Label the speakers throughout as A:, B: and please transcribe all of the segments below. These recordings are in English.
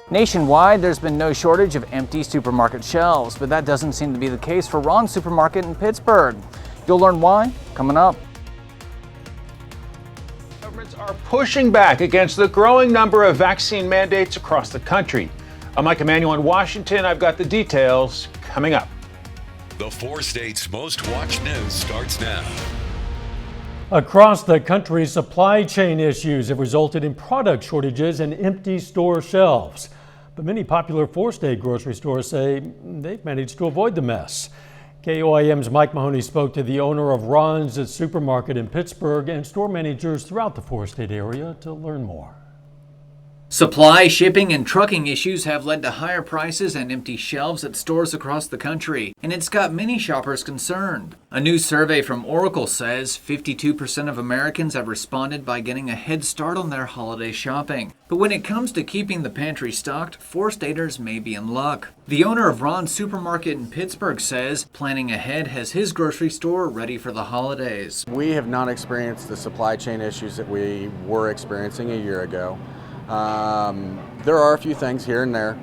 A: Nationwide, there's been no shortage of empty supermarket shelves, but that doesn't seem to be the case for Ron's Supermarket in Pittsburgh. You'll learn why coming up.
B: Governments are pushing back against the growing number of vaccine mandates across the country. I'm Mike Emanuel in Washington. I've got the details coming up.
C: The 4 states' most watched news starts now.
D: Across the country, supply chain issues have resulted in product shortages and empty store shelves. But many popular 4-state grocery stores say they've managed to avoid the mess. KOIM's Mike Mahoney spoke to the owner of Ron's Supermarket in Pittsburgh and store managers throughout the 4-state area to learn more.
A: Supply, shipping, and trucking issues have led to higher prices and empty shelves at stores across the country, and it's got many shoppers concerned. A new survey from Oracle says 52% of Americans have responded by getting a head start on their holiday shopping. But when it comes to keeping the pantry stocked, 4-staters may be in luck. The owner of Ron's Supermarket in Pittsburgh says planning ahead has his grocery store ready for the holidays.
E: We have not experienced the supply chain issues that we were experiencing a year ago. There are a few things here and there,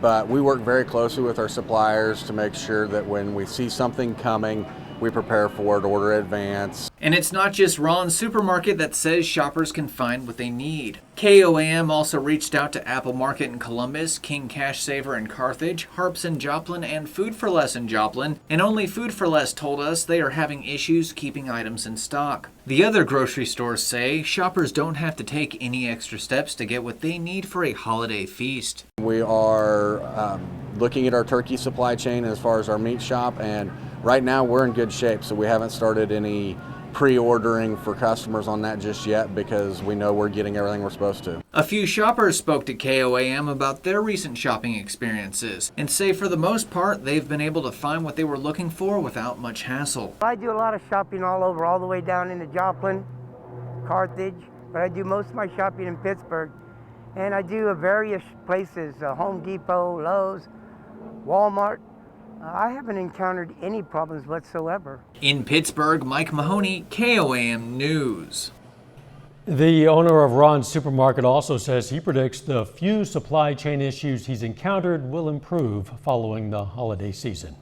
E: but we work very closely with our suppliers to make sure that when we see something coming, we prepare for it, order in advance.
A: And it's not just Ron's Supermarket that says shoppers can find what they need. KOAM also reached out to Apple Market in Columbus, King Cash Saver in Carthage, Harps in Joplin, and Food for Less in Joplin, and only Food for Less told us they are having issues keeping items in stock. The other grocery stores say shoppers don't have to take any extra steps to get what they need for a holiday feast.
E: We are looking at our turkey supply chain as far as our meat shop, and right now we're in good shape, so we haven't started any pre-ordering for customers on that just yet because we know we're getting everything we're supposed to.
A: A few shoppers spoke to KOAM about their recent shopping experiences and say for the most part they've been able to find what they were looking for without much hassle.
F: I do a lot of shopping all over, all the way down into Joplin, Carthage, but I do most of my shopping in Pittsburgh. And I do various places, Home Depot, Lowe's, Walmart. I haven't encountered any problems whatsoever.
A: In Pittsburgh, Mike Mahoney, KOAM News.
D: The owner of Ron's Supermarket also says he predicts the few supply chain issues he's encountered will improve following the holiday season.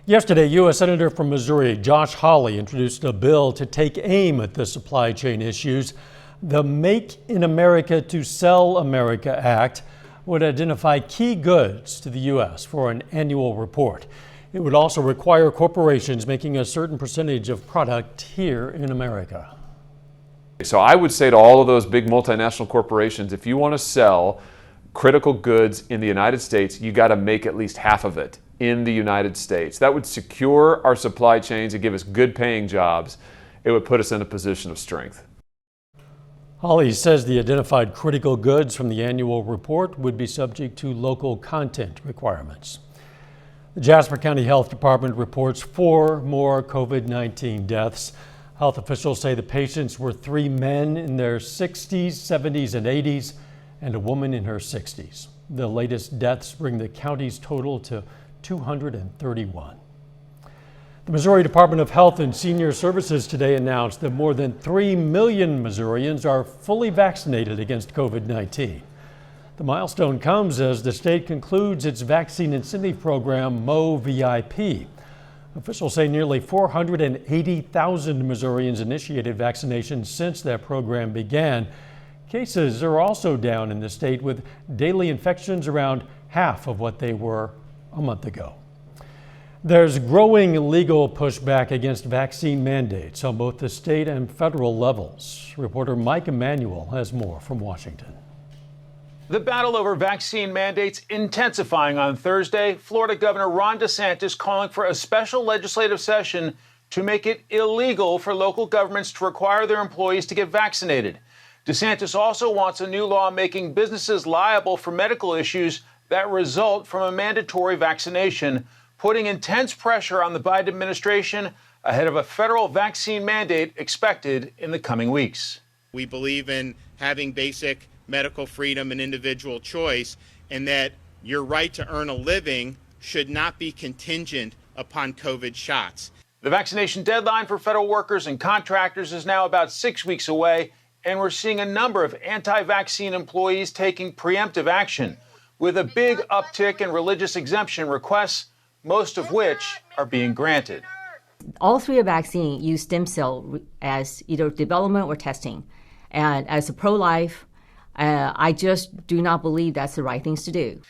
D: Yesterday, U.S. Senator from Missouri Josh Hawley introduced a bill to take aim at the supply chain issues. The Make in America to Sell America Act would identify key goods to the U.S. for an annual report. It would also require corporations making a certain percentage of product here in America.
G: So I would say to all of those big multinational corporations, if you want to sell critical goods in the United States, you got to make at least half of it in the United States. That would secure our supply chains and give us good paying jobs. It would put us in a position of strength.
D: Hawley says the identified critical goods from the annual report would be subject to local content requirements. The Jasper County Health Department reports 4 more COVID-19 deaths. Health officials say the patients were 3 men in their 60s, 70s, and 80s, and a woman in her 60s. The latest deaths bring the county's total to 231. The Missouri Department of Health and Senior Services today announced that more than 3 million Missourians are fully vaccinated against COVID-19. The milestone comes as the state concludes its vaccine incentive program, MoVIP. Officials say nearly 480,000 Missourians initiated vaccinations since that program began. Cases are also down in the state, with daily infections around half of what they were a month ago. There's growing legal pushback against vaccine mandates on both the state and federal levels. Reporter Mike Emanuel has more from Washington.
B: The battle over vaccine mandates intensifying on Thursday. Florida Governor Ron DeSantis calling for a special legislative session to make it illegal for local governments to require their employees to get vaccinated. DeSantis also wants a new law making businesses liable for medical issues that result from a mandatory vaccination, putting intense pressure on the Biden administration ahead of a federal vaccine mandate expected in the coming weeks.
H: We believe in having basic medical freedom and individual choice, and that your right to earn a living should not be contingent upon COVID shots.
B: The vaccination deadline for federal workers and contractors is now about 6 weeks away, and we're seeing a number of anti-vaccine employees taking preemptive action. with a big uptick in religious exemption requests, most of which are being granted.
I: All three vaccines use stem cell as either development or testing. And as a pro-life, I just do not believe that's the right things to do.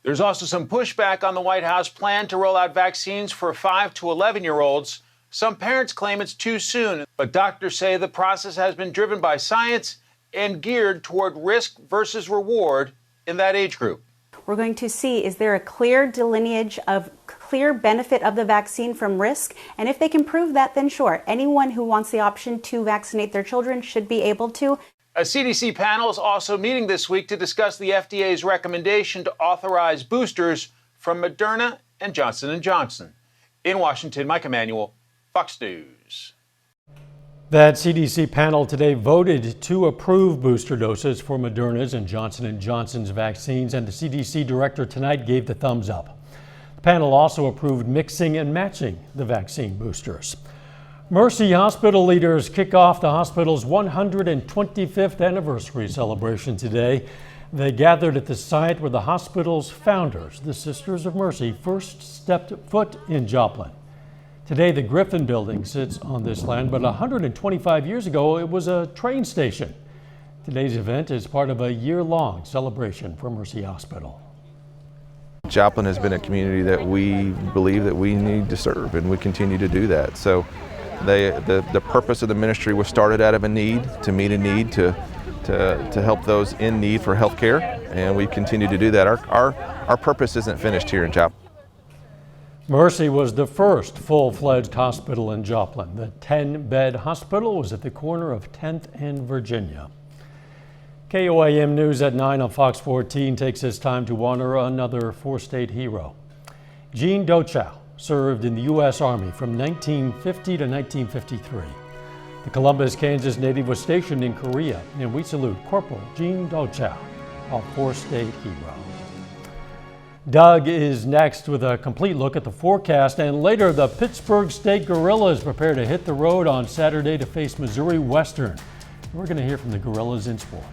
B: There's also some pushback on the White House plan to roll out vaccines for 5 to 11-year-olds. Some parents claim it's too soon, but doctors say the process has been driven by science and geared toward risk versus reward in that age group.
J: We're going to see, is there a clear delineage of clear benefit of the vaccine from risk? And if they can prove that, then sure, anyone who wants the option to vaccinate their children should be able to.
B: A CDC panel is also meeting this week to discuss the FDA's recommendation to authorize boosters from Moderna and Johnson & Johnson. In Washington, Mike Emanuel, Fox News.
D: That CDC panel today voted to approve booster doses for Moderna's and Johnson & Johnson's vaccines, and the CDC director tonight gave the thumbs up. The panel also approved mixing and matching the vaccine boosters. Mercy Hospital leaders kick off the hospital's 125th anniversary celebration today. They gathered at the site where the hospital's founders, the Sisters of Mercy, first stepped foot in Joplin. Today, the Griffin building sits on this land, but 125 years ago, it was a train station. Today's event is part of a year-long celebration for Mercy Hospital.
K: Joplin has been a community that we believe that we need to serve, and we continue to do that. So the purpose of the ministry was started out of a need, to meet a need, to help those in need for health care, and we continue to do that. Our purpose isn't finished here in Joplin.
D: Mercy was the first full-fledged hospital in Joplin. The 10-bed hospital was at the corner of 10th and Virginia. KOAM News at 9 on Fox 14 takes this time to honor another four-state hero. Jean Dochow served in the U.S. Army from 1950 to 1953. The Columbus, Kansas native was stationed in Korea, and we salute Corporal Jean Dochow, our four-state hero. Doug is next with a complete look at the forecast, and later the Pittsburgh State Gorillas prepare to hit the road on Saturday to face Missouri Western. We're going to hear from the Gorillas in sports.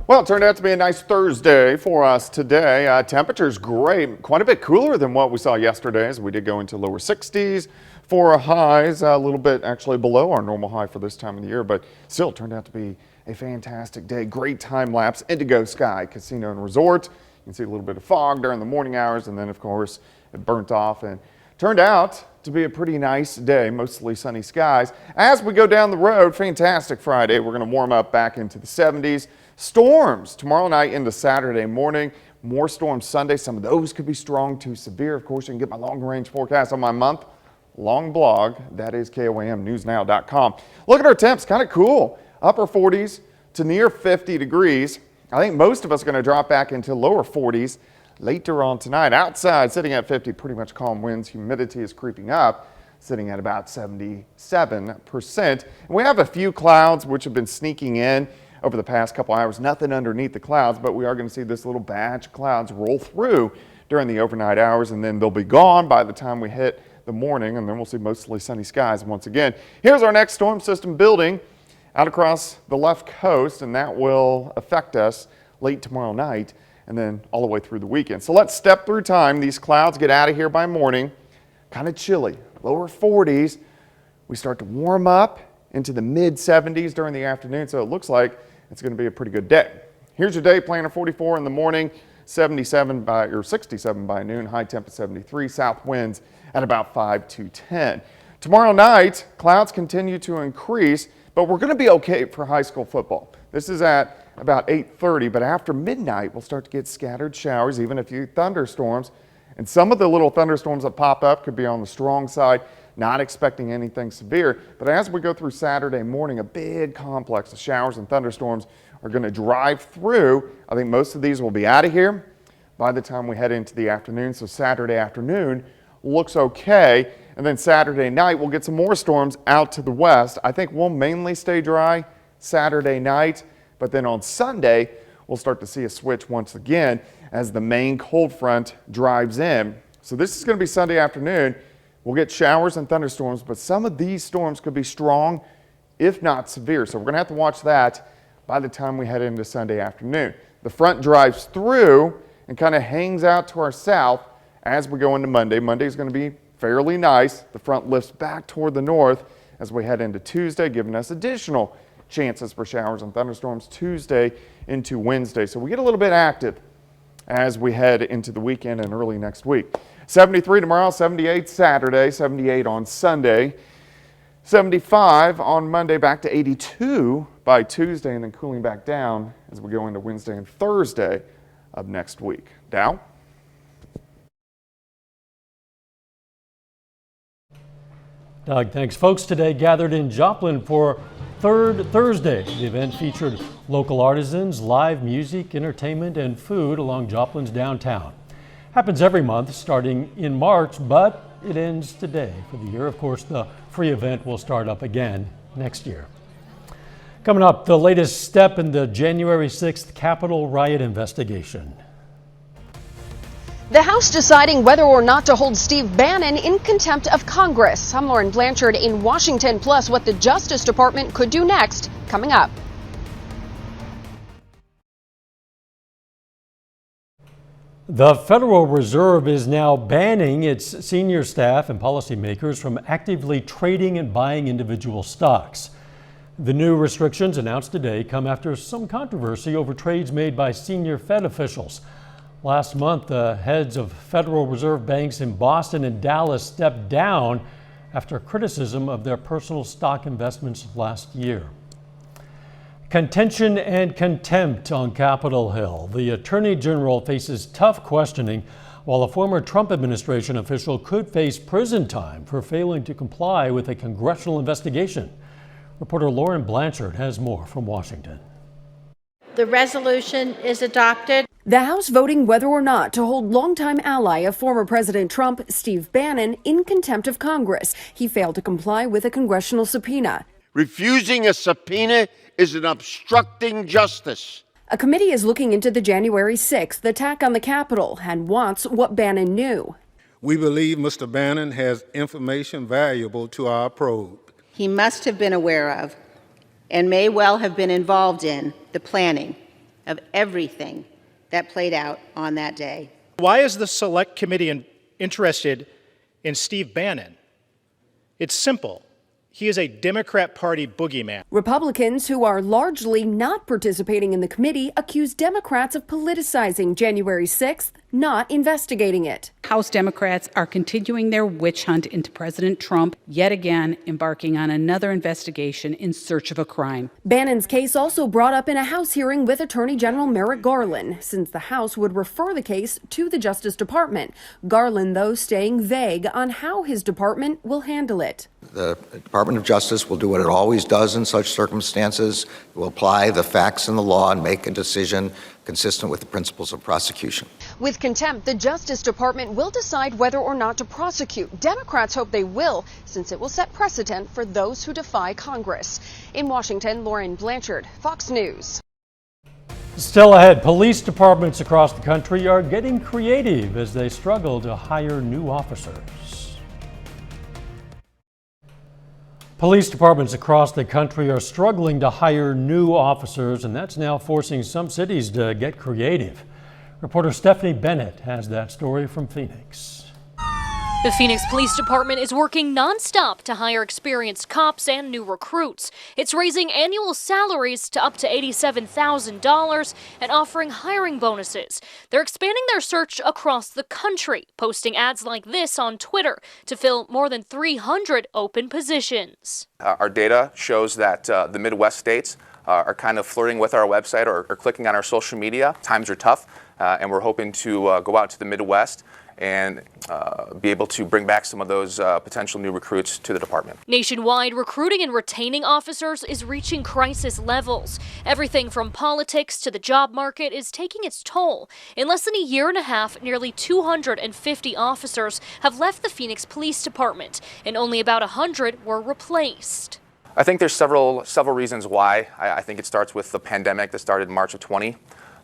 L: Well, it turned out to be a nice Thursday for us today. Temperatures great, quite a bit cooler than what we saw yesterday, as we did go into lower 60s for highs, a little bit actually below our normal high for this time of the year, but still turned out to be a fantastic day. Great time lapse, Indigo Sky Casino and Resort. You can see a little bit of fog during the morning hours, and then of course it burnt off and turned out to be a pretty nice day, mostly sunny skies. As we go down the road, fantastic Friday. We're going to warm up back into the 70s. Storms tomorrow night into Saturday morning. More storms Sunday. Some of those could be strong to severe. Of course, you can get my long-range forecast on my month-long blog. That is KOAMnewsnow.com. Look at our temps. Kind of cool. Upper 40s to near 50 degrees. I think most of us are going to drop back into lower 40s later on tonight. Outside, sitting at 50, pretty much calm winds. Humidity is creeping up, sitting at about 77%. And we have a few clouds which have been sneaking in over the past couple hours. Nothing underneath the clouds, but we are going to see this little batch of clouds roll through during the overnight hours, and then they'll be gone by the time we hit the morning, and then we'll see mostly sunny skies once again. Here's our next storm system building out across the left coast, and that will affect us late tomorrow night and then all the way through the weekend. So let's step through time. These clouds get out of here by morning. Kind of chilly, lower 40s. We start to warm up into the mid 70s during the afternoon, so it looks like it's going to be a pretty good day. Here's your day planner: 44 in the morning, 67 or 67 by noon, high temp at 73, south winds at about 5 to 10. Tomorrow night, clouds continue to increase, but we're going to be okay for high school football. This is at about 8:30, but after midnight, we'll start to get scattered showers, even a few thunderstorms. And some of the little thunderstorms that pop up could be on the strong side. Not expecting anything severe, but as we go through Saturday morning, a big complex of showers and thunderstorms are going to drive through. I think most of these will be out of here by the time we head into the afternoon, so Saturday afternoon looks okay. And then Saturday night, we'll get some more storms out to the west. I think we'll mainly stay dry Saturday night, but then on Sunday, we'll start to see a switch once again as the main cold front drives in. So this is going to be Sunday afternoon. We'll get showers and thunderstorms, but some of these storms could be strong, if not severe. So we're going to have to watch that by the time we head into Sunday afternoon. The front drives through and kind of hangs out to our south as we go into Monday. Monday is going to be fairly nice. The front lifts back toward the north as we head into Tuesday, giving us additional chances for showers and thunderstorms Tuesday into Wednesday. So we get a little bit active as we head into the weekend and early next week. 73 tomorrow, 78 Saturday, 78 on Sunday, 75 on Monday, back to 82 by Tuesday, and then cooling back down as we go into Wednesday and Thursday of next week. Dow?
D: Doug, thanks. Folks today gathered in Joplin for Third Thursday. The event featured local artisans, live music, entertainment, and food along Joplin's downtown. Happens every month starting in March, but it ends today for the year. Of course, the free event will start up again next year. Coming up, the latest step in the January 6th Capitol riot investigation.
M: The House deciding whether or not to hold Steve Bannon in contempt of Congress. I'm Lauren Blanchard in Washington, plus what the Justice Department could do next, coming up.
D: The Federal Reserve is now banning its senior staff and policymakers from actively trading and buying individual stocks. The new restrictions announced today come after some controversy over trades made by senior Fed officials. Last month, the heads of Federal Reserve banks in Boston and Dallas stepped down after criticism of their personal stock investments last year. Contention and contempt on Capitol Hill. The Attorney General faces tough questioning, while a former Trump administration official could face prison time for failing to comply with a congressional investigation. Reporter Lauren Blanchard has more from Washington.
N: The resolution is adopted.
O: The House voting whether or not to hold longtime ally of former President Trump, Steve Bannon, in contempt of Congress. He failed to comply with a congressional subpoena.
P: Refusing a subpoena is an obstructing justice.
O: A committee is looking into the January 6th attack on the Capitol and wants what Bannon knew.
Q: We believe Mr. Bannon has information valuable to our probe.
N: He must have been aware of and may well have been involved in the planning of everything that played out on that day.
R: Why is the Select Committee interested in Steve Bannon? It's simple. He is a Democrat Party boogeyman.
O: Republicans who are largely not participating in the committee accuse Democrats of politicizing January 6th, not investigating it.
S: House Democrats are continuing their witch hunt into President Trump, yet again embarking on another investigation in search of a crime.
O: Bannon's case also brought up in a House hearing with Attorney General Merrick Garland, since the House would refer the case to the Justice Department. Garland, though, staying vague on how his department will handle it.
T: The Department of Justice will do what it always does in such circumstances. It will apply the facts and the law and make a decision consistent with the principles of prosecution.
M: With contempt, the Justice Department will decide whether or not to prosecute. Democrats hope they will, since it will set precedent for those who defy Congress. In Washington, Lauren Blanchard, Fox News.
D: Still ahead, police departments across the country are getting creative as they struggle to hire new officers. Police departments across the country are struggling to hire new officers, and that's now forcing some cities to get creative. Reporter Stephanie Bennett has that story from Phoenix.
U: The Phoenix Police Department is working nonstop to hire experienced cops and new recruits. It's raising annual salaries to up to $87,000 and offering hiring bonuses. They're expanding their search across the country, posting ads like this on Twitter to fill more than 300 open positions.
V: Our data shows that the Midwest states are kind of flirting with our website or clicking on our social media. Times are tough, and we're hoping to go out to the Midwest and be able to bring back some of those potential new recruits to the department.
U: Nationwide, recruiting and retaining officers is reaching crisis levels. Everything from politics to the job market is taking its toll. In less than a year and a half, nearly 250 officers have left the Phoenix Police Department, and only about 100 were replaced.
V: I think there's several reasons why. I think it starts with the pandemic that started in March of 20,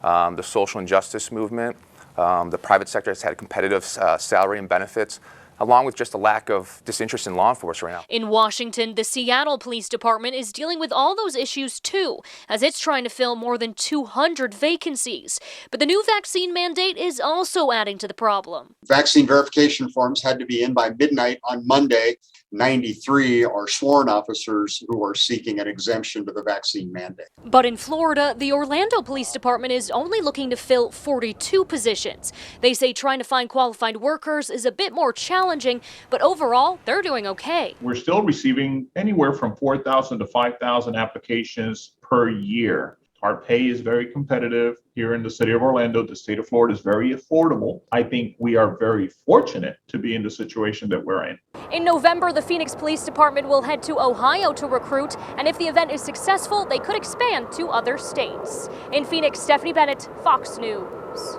V: the social injustice movement. The private sector has had competitive salary and benefits. along with just a lack of disinterest in law enforcement right now.
U: In Washington, the Seattle Police Department is dealing with all those issues too, as it's trying to fill more than 200 vacancies. But the new vaccine mandate is also adding to the problem.
C: Vaccine verification forms had to be in by midnight on Monday. 93 are sworn officers who are seeking an exemption to the vaccine mandate.
U: But in Florida, the Orlando Police Department is only looking to fill 42 positions. They say trying to find qualified workers is a bit more challenging, but overall, they're doing okay.
E: We're still receiving anywhere from 4,000 to 5,000 applications per year. Our pay is very competitive here in the city of Orlando. The state of Florida is very affordable. I think we are very fortunate to be in the situation that we're in.
U: In November, the Phoenix Police Department will head to Ohio to recruit, and if the event is successful, they could expand to other states. In Phoenix, Stephanie Bennett, Fox News.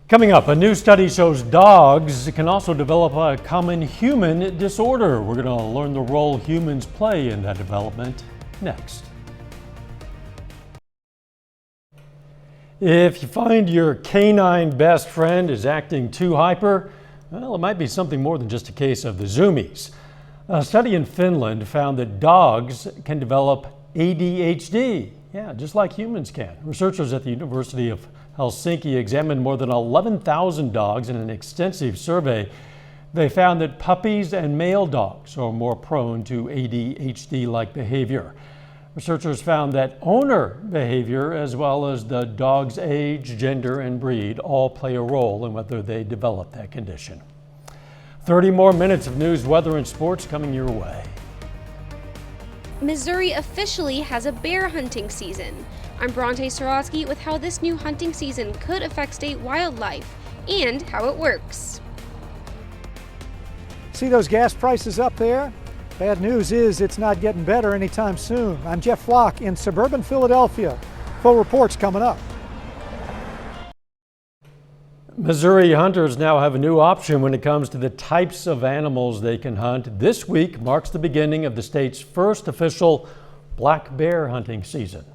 D: Coming up, a new study shows dogs can also develop a common human disorder. We're going to learn the role humans play in that development next. If you find your canine best friend is acting too hyper, well, it might be something more than just a case of the zoomies. A study in Finland found that dogs can develop ADHD, just like humans can. Researchers at the University of Helsinki examined more than 11,000 dogs in an extensive survey. They found that puppies and male dogs are more prone to ADHD-like behavior. Researchers found that owner behavior, as well as the dog's age, gender, and breed, all play a role in whether they develop that condition. 30 more minutes of news, weather, and sports coming your way.
W: Missouri officially has a bear hunting season. I'm Bronte Sorotsky with how this new hunting season could affect state wildlife and how it works.
X: See those gas prices up there? Bad news is it's not getting better anytime soon. I'm Jeff Flock in suburban Philadelphia. Full reports coming up.
D: Missouri hunters now have a new option when it comes to the types of animals they can hunt. This week marks the beginning of the state's first official black bear hunting season.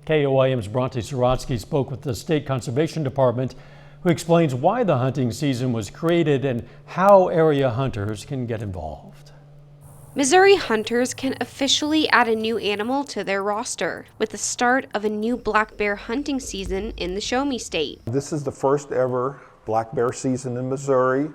D: KOIM's Bronte Sorotsky spoke with the State Conservation Department, who explains why the hunting season was created and how area hunters can get involved.
W: Missouri hunters can officially add a new animal to their roster with the start of a new black bear hunting season in the Show Me State.
Y: This is the first ever black bear season in Missouri.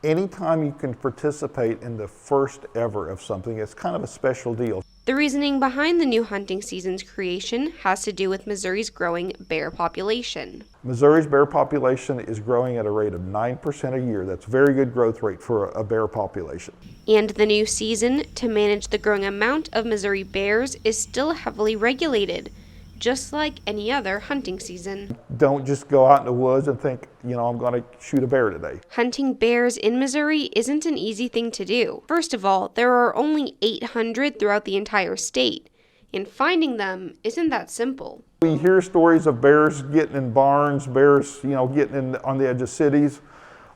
Y: Anytime you can participate in the first ever of something, it's kind of a special deal.
W: The reasoning behind the new hunting season's creation has to do with Missouri's growing bear population.
Y: Missouri's bear population is growing at a rate of 9% a year. That's a very good growth rate for a bear population.
W: And the new season, to manage the growing amount of Missouri bears, is still heavily regulated, just like any other hunting season.
Y: Don't just go out in the woods and think, I'm going to shoot a bear today.
W: Hunting bears in Missouri isn't an easy thing to do. First of all, there are only 800 throughout the entire state, and finding them isn't that simple.
Y: We hear stories of bears getting in barns, bears, getting on the edge of cities.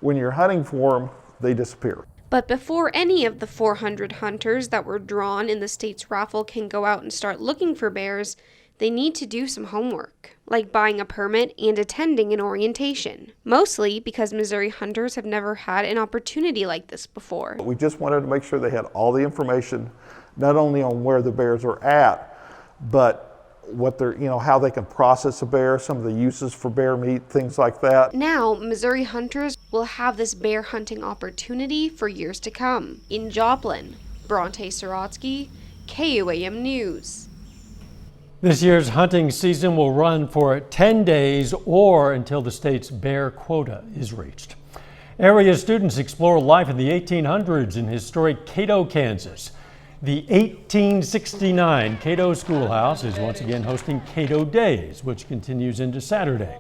Y: When you're hunting for them, they disappear.
W: But before any of the 400 hunters that were drawn in the state's raffle can go out and start looking for bears, they need to do some homework, like buying a permit and attending an orientation. Mostly because Missouri hunters have never had an opportunity like this before.
Y: We just wanted to make sure they had all the information, not only on where the bears are at, but what they're, how they can process a bear, some of the uses for bear meat, things like that.
W: Now, Missouri hunters will have this bear hunting opportunity for years to come. In Joplin, Bronte Sorotsky, KUAM News.
D: This year's hunting season will run for 10 days or until the state's bear quota is reached. Area students explore life in the 1800s in historic Cato, Kansas. The 1869 Cato Schoolhouse is once again hosting Cato Days, which continues into Saturday.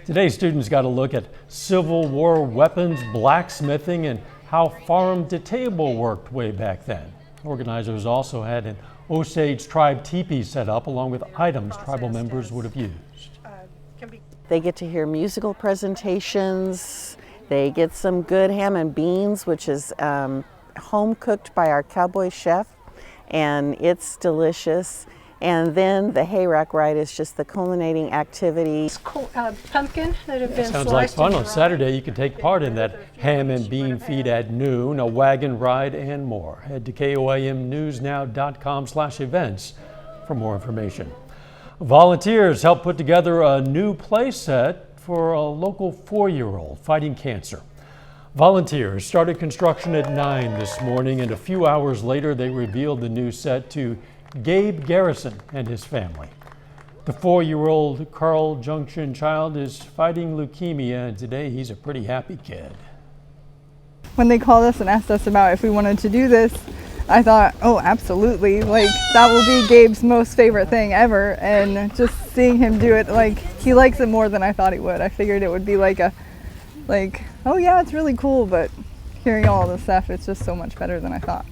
D: Today, students got a look at Civil War weapons, blacksmithing, and how farm-to-table worked way back then. Organizers also had an Osage tribe teepee set up along with items tribal members would have used.
Z: They get to hear musical presentations. They get some good ham and beans, which is home cooked by our cowboy chef, and it's delicious. And then the hayrack ride is just the culminating activity.
A: Pumpkin that have been
D: Sounds
A: sliced
D: like fun.
A: and
D: On
A: dried.
D: Saturday, you can take part in that ham and bean feed at noon, a wagon ride, and more. Head to KOAMnewsnow.com/events for more information. Volunteers helped put together a new play set for a local 4-year-old fighting cancer. Volunteers started construction at 9 this morning, and a few hours later, they revealed the new set to Gabe Garrison and his family. The 4-year-old Carl Junction child is fighting leukemia, and today he's a pretty happy kid.
F: When they called us and asked us about if we wanted to do this, I thought, oh, absolutely. Like, that will be Gabe's most favorite thing ever. And just seeing him do it, like, he likes it more than I thought he would. I figured it would be like, oh yeah, it's really cool, but hearing all the stuff, it's just so much better than I thought.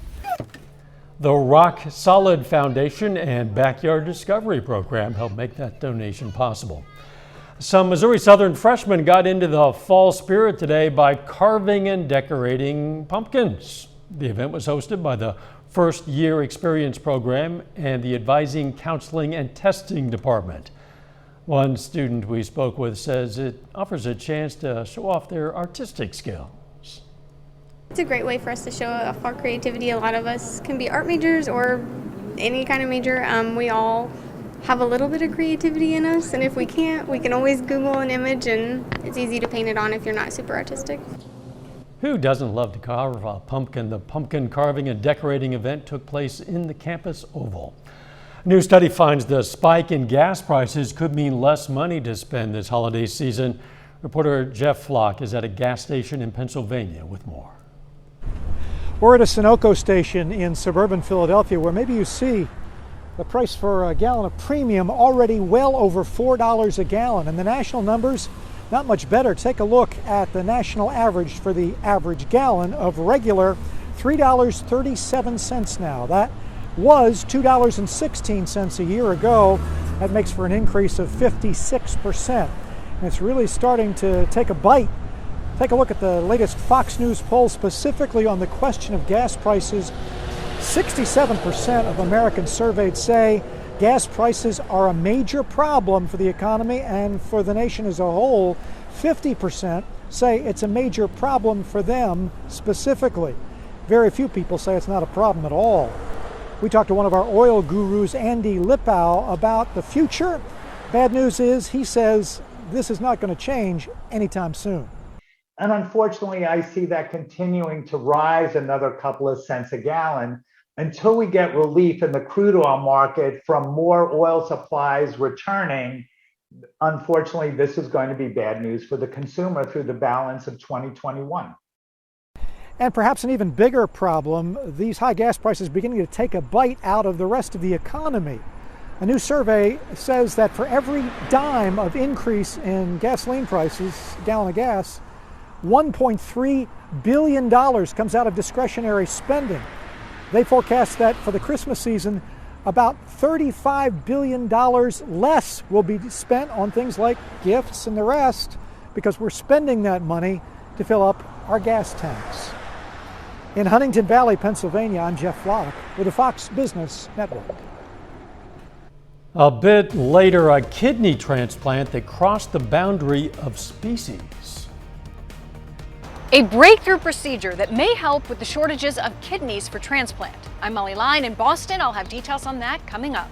D: The Rock Solid Foundation and Backyard Discovery Program helped make that donation possible. Some Missouri Southern freshmen got into the fall spirit today by carving and decorating pumpkins. The event was hosted by the First Year Experience Program and the Advising, Counseling, and Testing Department. One student we spoke with says it offers a chance to show off their artistic skills.
G: It's a great way for us to show off our creativity. A lot of us can be art majors or any kind of major. We all have a little bit of creativity in us, and if we can't, we can always Google an image, and it's easy to paint it on if you're not super artistic.
D: Who doesn't love to carve a pumpkin? The pumpkin carving and decorating event took place in the campus oval. A new study finds the spike in gas prices could mean less money to spend this holiday season. Reporter Jeff Flock is at a gas station in Pennsylvania with more.
X: We're at a Sunoco station in suburban Philadelphia where maybe you see the price for a gallon of premium already well over $4 a gallon. And the national numbers, not much better. Take a look at the national average for the average gallon of regular, $3.37 now. That was $2.16 a year ago. That makes for an increase of 56%. And it's really starting to take a bite. Take a look at the latest Fox News poll specifically on the question of gas prices. 67% of Americans surveyed say gas prices are a major problem for the economy and for the nation as a whole. 50% say it's a major problem for them specifically. Very few people say it's not a problem at all. We talked to one of our oil gurus, Andy Lippow, about the future. Bad news is he says this is not going to change anytime soon.
H: And unfortunately, I see that continuing to rise another couple of cents a gallon until we get relief in the crude oil market from more oil supplies returning. Unfortunately, this is going to be bad news for the consumer through the balance of 2021.
X: And perhaps an even bigger problem, these high gas prices beginning to take a bite out of the rest of the economy. A new survey says that for every dime of increase in gasoline prices, a gallon of gas, $1.3 billion comes out of discretionary spending. They forecast that for the Christmas season, about $35 billion less will be spent on things like gifts and the rest because we're spending that money to fill up our gas tanks. In Huntington Valley, Pennsylvania, I'm Jeff Flock with the Fox Business Network.
D: A bit later, a kidney transplant that crossed the boundary of species.
I: A breakthrough procedure that may help with the shortages of kidneys for transplant. I'm Molly Line in Boston. I'll have details on that coming up.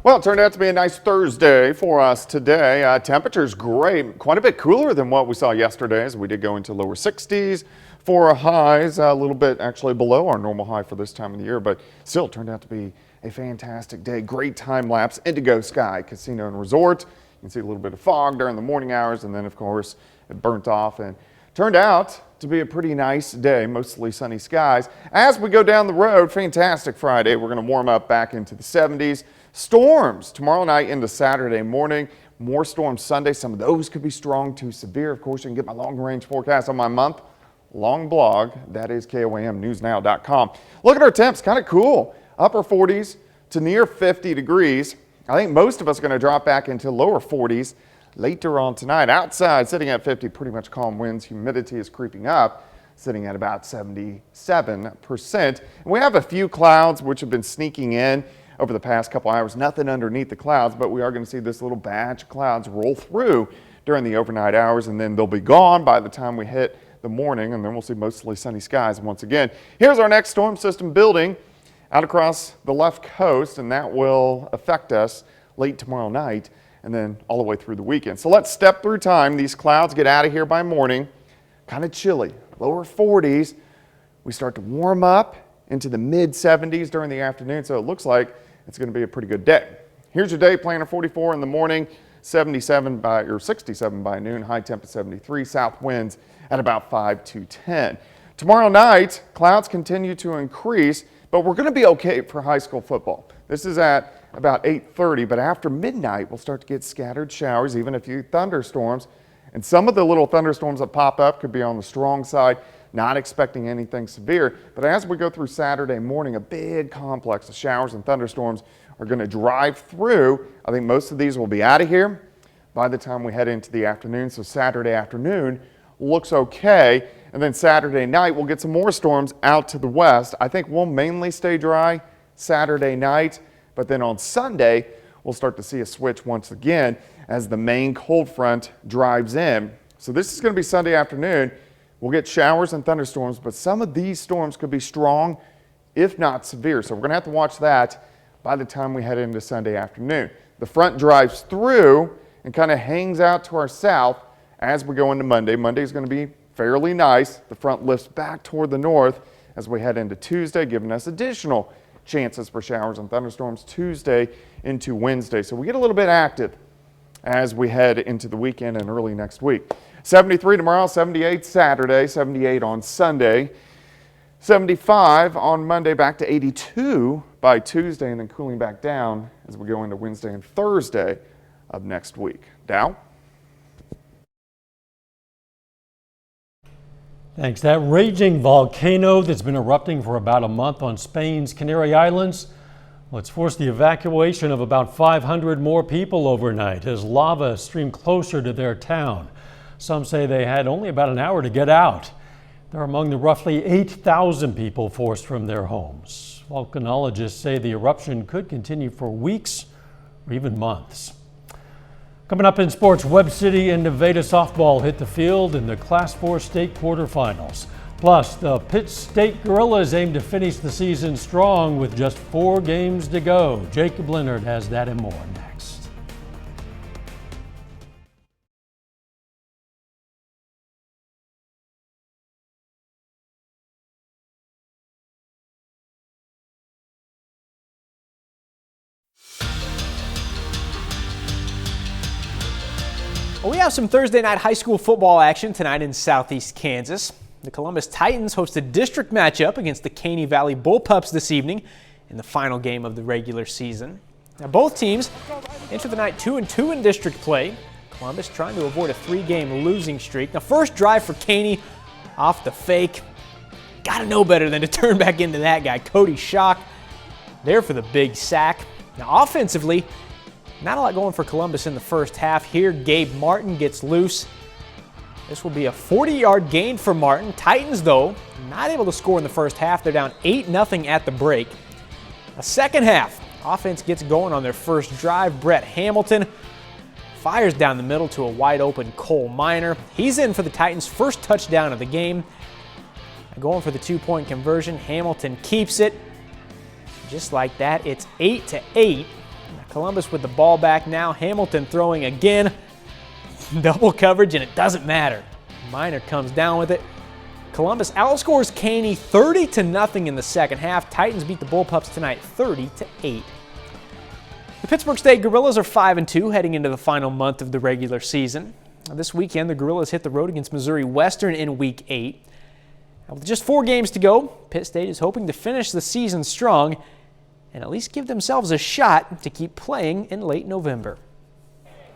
L: Well, it turned out to be a nice Thursday for us today. Temperatures great, quite a bit cooler than what we saw yesterday as we did go into lower 60s for highs, a little bit actually below our normal high for this time of the year, but still turned out to be a fantastic day. Great time lapse, Indigo Sky Casino and Resort. You can see a little bit of fog during the morning hours, and then of course it burnt off and turned out to be a pretty nice day, mostly sunny skies. As we go down the road, fantastic Friday. We're going to warm up back into the 70s. Storms tomorrow night into Saturday morning. More storms Sunday. Some of those could be strong to severe. Of course, you can get my long range forecast on my month-long blog. That is KOAMnewsnow.com. Look at our temps, kind of cool. Upper 40s to near 50 degrees. I think most of us are going to drop back into lower 40s later on tonight. Outside, sitting at 50, pretty much calm winds. Humidity is creeping up, sitting at about 77%. And we have a few clouds which have been sneaking in over the past couple hours. Nothing underneath the clouds, but we are going to see this little batch of clouds roll through during the overnight hours, and then they'll be gone by the time we hit the morning, and then we'll see mostly sunny skies once again. Here's our next storm system building out across the left coast, and that will affect us late tomorrow night and then all the way through the weekend. So let's step through time. These clouds get out of here by morning. Kind of chilly, lower 40s. We start to warm up into the mid 70s during the afternoon, so it looks like it's going to be a pretty good day. Here's your day planner: 44 in the morning, 67 or 67 by noon, high temp at 73, south winds at about 5 to 10. Tomorrow night, clouds continue to increase, but we're going to be okay for high school football. This is at about 8:30, but after midnight, we'll start to get scattered showers, even a few thunderstorms. And some of the little thunderstorms that pop up could be on the strong side, not expecting anything severe. But as we go through Saturday morning, a big complex of showers and thunderstorms are going to drive through. I think most of these will be out of here by the time we head into the afternoon. So Saturday afternoon looks okay. And then Saturday night, we'll get some more storms out to the west. I think we'll mainly stay dry Saturday night, but then on Sunday, we'll start to see a switch once again as the main cold front drives in. So this is going to be Sunday afternoon. We'll get showers and thunderstorms, but some of these storms could be strong, if not severe. So we're going to have to watch that by the time we head into Sunday afternoon. The front drives through and kind of hangs out to our south as we go into Monday. Monday is going to be fairly nice. The front lifts back toward the north as we head into Tuesday, giving us additional chances for showers and thunderstorms Tuesday into Wednesday. So we get a little bit active as we head into the weekend and early next week. 73 tomorrow, 78 Saturday, 78 on Sunday, 75 on Monday, back to 82 by Tuesday, and then cooling back down as we go into Wednesday and Thursday of next week. Dow?
D: Thanks. That raging volcano that's been erupting for about a month on Spain's Canary Islands, well, it's forced the evacuation of about 500 more people overnight as lava streamed closer to their town. Some say they had only about an hour to get out. They're among the roughly 8,000 people forced from their homes. Volcanologists say the eruption could continue for weeks or even months. Coming up in sports, Webb City and Nevada softball hit the field in the Class 4 state quarterfinals. Plus, the Pitt State Gorillas aim to finish the season strong with just 4 games to go. Jacob Leonard has that and more next.
B: Well, we have some Thursday night high school football action tonight in southeast Kansas. The Columbus Titans host a district matchup against the Caney Valley Bullpups this evening in the final game of the regular season. Now, both teams enter the night 2-2 in district play. Columbus trying to avoid a 3-game losing streak. Now, first drive for Caney off the fake. Gotta know better than to turn back into that guy. Cody Schock there for the big sack. Now, offensively, not a lot going for Columbus in the first half. Here, Gabe Martin gets loose. This will be a 40-yard gain for Martin. Titans, though, not able to score in the first half. They're down 8-0 at the break. A second half, offense gets going on their first drive. Brett Hamilton fires down the middle to a wide-open Cole Minor. He's in for the Titans' first touchdown of the game. Going for the 2-point conversion, Hamilton keeps it. Just like that, it's 8-8. Columbus with the ball back now. Hamilton throwing again. Double coverage, and it doesn't matter. Minor comes down with it. Columbus outscores Caney 30-0 in the second half. Titans beat the Bullpups tonight 30-8. The Pittsburgh State Gorillas are 5-2 heading into the final month of the regular season. This weekend, the Gorillas hit the road against Missouri Western in Week 8. Now, with just 4 games to go, Pitt State is hoping to finish the season strong and at least give themselves a shot to keep playing in late November.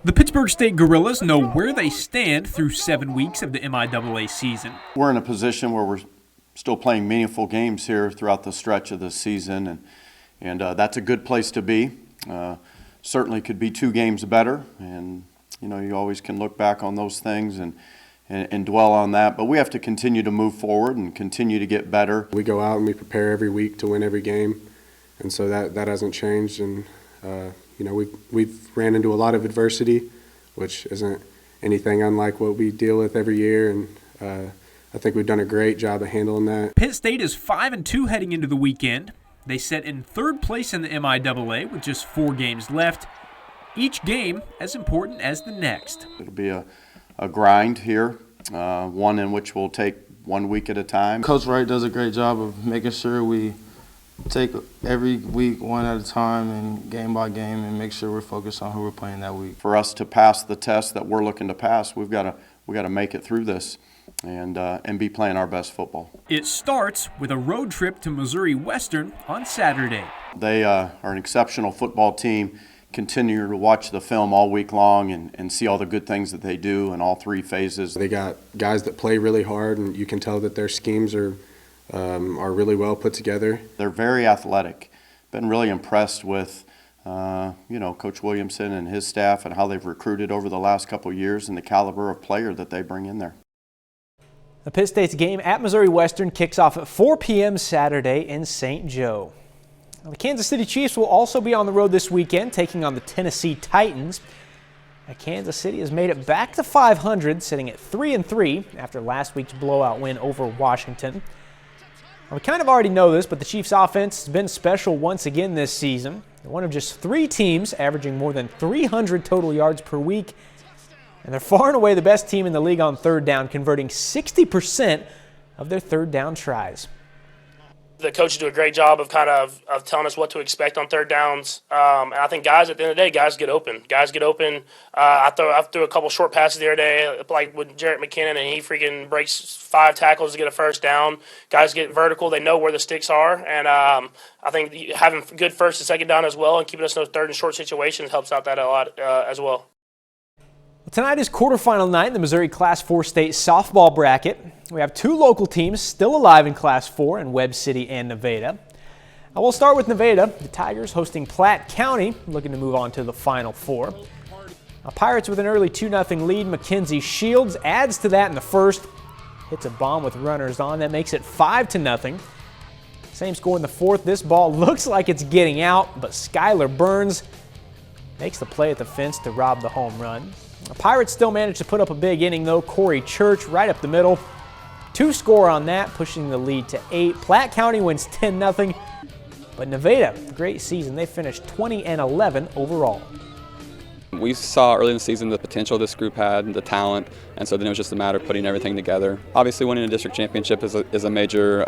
J: The Pittsburgh State Gorillas know where they stand through 7 weeks of the MIAA season.
K: We're in a position where we're still playing meaningful games here throughout the stretch of the season, and that's a good place to be. Certainly could be 2 games better, and You know, you always can look back on those things and dwell on that, but we have to continue to move forward and continue to get better.
N: We go out and we prepare every week to win every game, and so that hasn't changed. And you know, we've ran into a lot of adversity, which isn't anything unlike what we deal with every year, and I think we've done a great job of handling that.
J: Pitt State is 5-2 heading into the weekend. They sit in third place in the MIAA with just 4 games left. Each game as important as the next.
K: It'll be a grind here, one in which we'll take 1 week at a time.
O: Coach Wright does a great job of making sure we take every week one at a time and game by game and make sure we're focused on who we're playing that week.
K: For us to pass the test that we're looking to pass, we got to make it through this and be playing our best football.
J: It starts with a road trip to Missouri Western on Saturday.
K: They are an exceptional football team. Continue to watch the film all week long and see all the good things that they do in all 3 phases.
N: They got guys that play really hard, and you can tell that their schemes are really well put together.
K: They're very athletic. Been really impressed with you know, Coach Williamson and his staff and how they've recruited over the last couple of years and the caliber of player that they bring in there.
B: The Pitt State's game at Missouri Western kicks off at 4 p.m. Saturday in St. Joe. Now, the Kansas City Chiefs will also be on the road this weekend, taking on the Tennessee Titans. Now, Kansas City has made it back to 500, sitting at 3-3 after last week's blowout win over Washington. Now, we kind of already know this, but the Chiefs' offense has been special once again this season. They're one of just 3 teams averaging more than 300 total yards per week, and they're far and away the best team in the league on third down, converting 60% of their third down tries.
P: The coaches do a great job of kind of telling us what to expect on third downs. And I think guys, at the end of the day, guys get open. I threw a couple short passes the other day, like with Jarrett McKinnon, and he freaking breaks 5 tackles to get a first down. Guys get vertical. They know where the sticks are. And I think having good first and second down as well and keeping us in those third and short situations helps out that a lot as well.
B: Tonight is quarterfinal night in the Missouri Class 4 state softball bracket. We have 2 local teams still alive in Class 4 in Webb City and Nevada. Now we'll start with Nevada. The Tigers hosting Platte County, looking to move on to the Final Four. Now, Pirates with an early 2-0 lead. Mackenzie Shields adds to that in the first. Hits a bomb with runners on. That makes it 5-0. Same score in the fourth. This ball looks like it's getting out, but Skylar Burns makes the play at the fence to rob the home run. The Pirates still managed to put up a big inning, though. Corey Church right up the middle. 2 score on that, pushing the lead to 8. Platte County wins 10-0. But Nevada, great season. They finished 20-11 overall.
Q: We saw early in the season the potential this group had, the talent, and so then it was just a matter of putting everything together. Obviously, winning a district championship is a major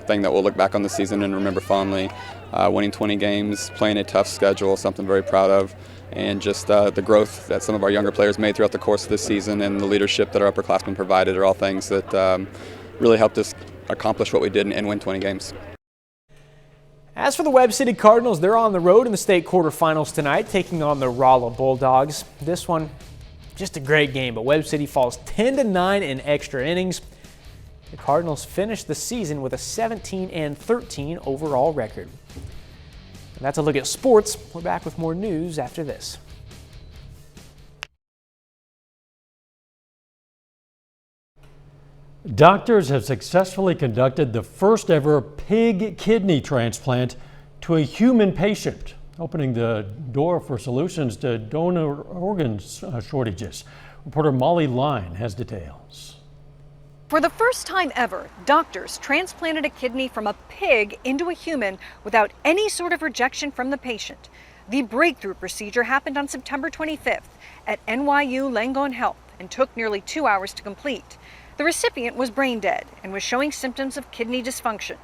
Q: thing that we'll look back on the season and remember fondly. Winning 20 games, playing a tough schedule, something very proud of. And just the growth that some of our younger players made throughout the course of this season and the leadership that our upperclassmen provided are all things that really helped us accomplish what we did and win 20 games.
B: As for the Webb City Cardinals, they're on the road in the state quarterfinals tonight, taking on the Rolla Bulldogs. This one, just a great game, but Webb City falls 10-9 in extra innings. The Cardinals finished the season with a 17-13 overall record. And that's a look at sports. We're back with more news after this.
D: Doctors have successfully conducted the first ever pig kidney transplant to a human patient, opening the door for solutions to donor organ shortages. Reporter Molly Line has details.
I: For the first time ever, doctors transplanted a kidney from a pig into a human without any sort of rejection from the patient. The breakthrough procedure happened on September 25th at NYU Langone Health and took nearly 2 hours to complete. The recipient was brain dead and was showing symptoms of kidney dysfunction.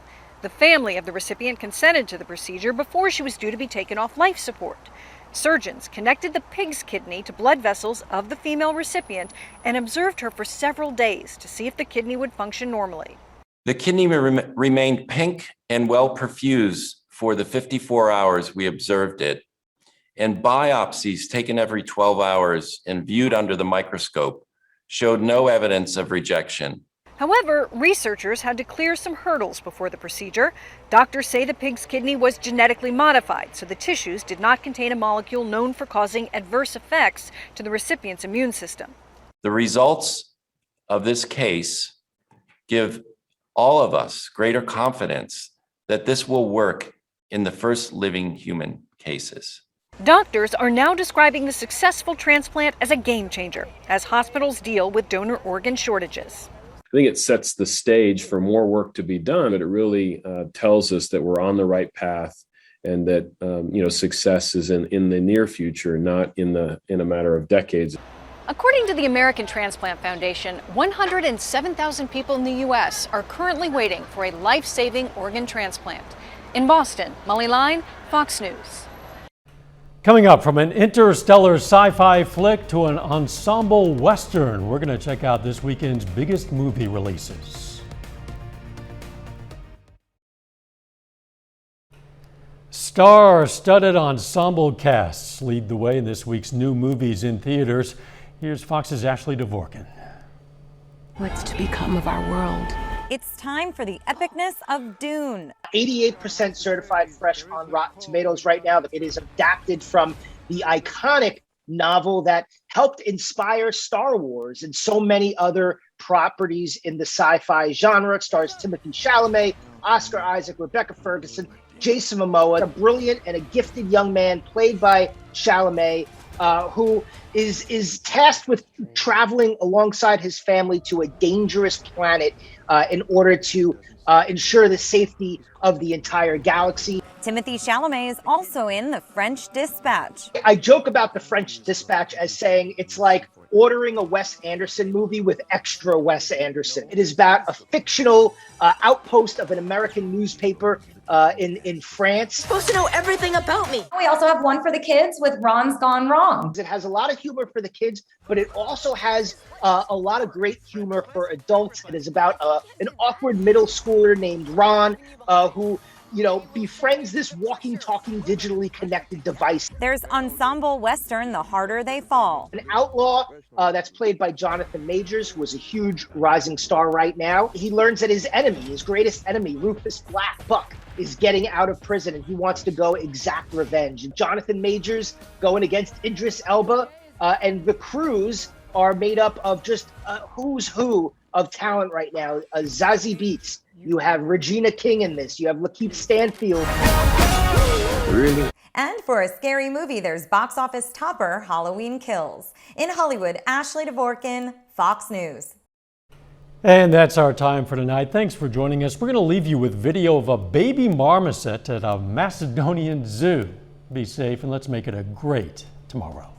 I: The family of the recipient consented to the procedure before she was due to be taken off life support. Surgeons connected the pig's kidney to blood vessels of the female recipient and observed her for several days to see if the kidney would function normally.
R: The kidney remained pink and well perfused for the 54 hours we observed it, and biopsies taken every 12 hours and viewed under the microscope showed no evidence of rejection.
I: However, researchers had to clear some hurdles before the procedure. Doctors say the pig's kidney was genetically modified, so the tissues did not contain a molecule known for causing adverse effects to the recipient's immune system.
R: The results of this case give all of us greater confidence that this will work in the first living human cases.
I: Doctors are now describing the successful transplant as a game changer as hospitals deal with donor organ shortages.
C: I think it sets the stage for more work to be done, but it really tells us that we're on the right path and that success is in the near future, not in a matter of decades.
I: According to the American Transplant Foundation, 107,000 people in the U.S. are currently waiting for a life-saving organ transplant. In Boston, Molly Line, Fox News.
D: Coming up, from an interstellar sci-fi flick to an ensemble western, we're going to check out this weekend's biggest movie releases. Star-studded ensemble casts lead the way in this week's new movies in theaters. Here's Fox's Ashley Dvorkin.
E: What's to become of our world?
M: It's time for the epicness of Dune.
S: 88% certified fresh on Rotten Tomatoes right now. It is adapted from the iconic novel that helped inspire Star Wars and so many other properties in the sci-fi genre. It stars Timothy Chalamet, Oscar Isaac, Rebecca Ferguson, Jason Momoa, a brilliant and a gifted young man played by Chalamet, who is tasked with traveling alongside his family to a dangerous planet in order to ensure the safety of the entire galaxy.
M: Timothy Chalamet is also in The French Dispatch.
S: I joke about The French Dispatch as saying it's like ordering a Wes Anderson movie with extra Wes Anderson. It is about a fictional outpost of an American newspaper in France.
E: You're supposed to know everything about me. We also have one for the kids with Ron's Gone Wrong.
S: It has a lot of humor for the kids, but it also has a lot of great humor for adults. It is about an awkward middle schooler named Ron who befriends this walking, talking, digitally connected device.
M: There's ensemble western The Harder They Fall.
S: An outlaw that's played by Jonathan Majors, who is a huge rising star right now. He learns that his enemy, his greatest enemy, Rufus Black Buck, is getting out of prison and he wants to go exact revenge. And Jonathan Majors going against Idris Elba, and the crews are made up of just who's who of talent right now. Zazie Beetz. You have Regina King in this. You have Lakeith Stanfield.
C: Really?
M: And for a scary movie, there's box office topper Halloween Kills. In Hollywood, Ashley Dvorkin, Fox News.
D: And that's our time for tonight. Thanks for joining us. We're going to leave you with video of a baby marmoset at a Macedonian zoo. Be safe and let's make it a great tomorrow.